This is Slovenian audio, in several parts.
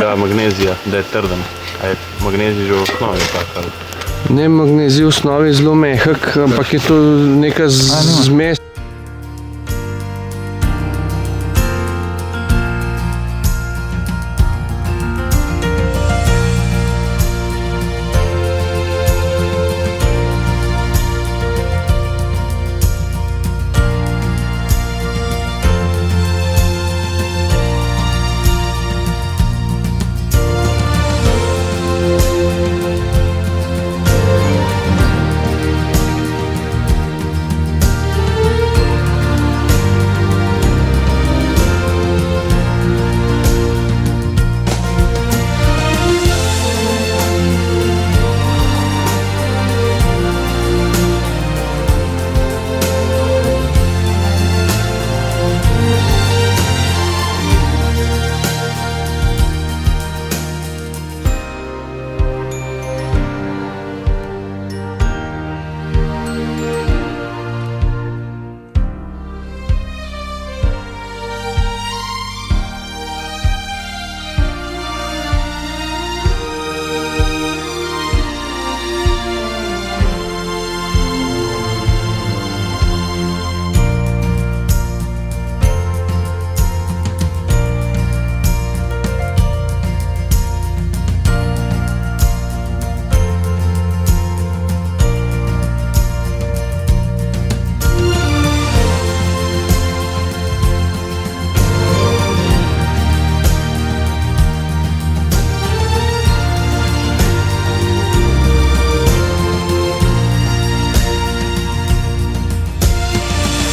tega magnezija, da je trden? A je magnezij že v osnovi tak ali? Ne, magnezij v osnovi je zelo mehak, ampak je to neka zmes.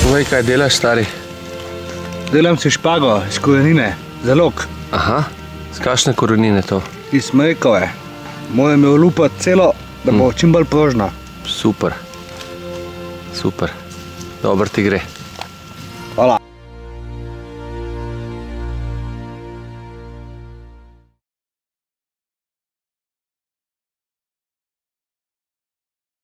Povej, kaj delaš, stari? Delam si špago iz korenine, zalog. Aha, z kakšne korenine to? Iz smrekove. Moram jo olupati celo, da bo čim bolj prožna. Super. Super. Dobro ti gre.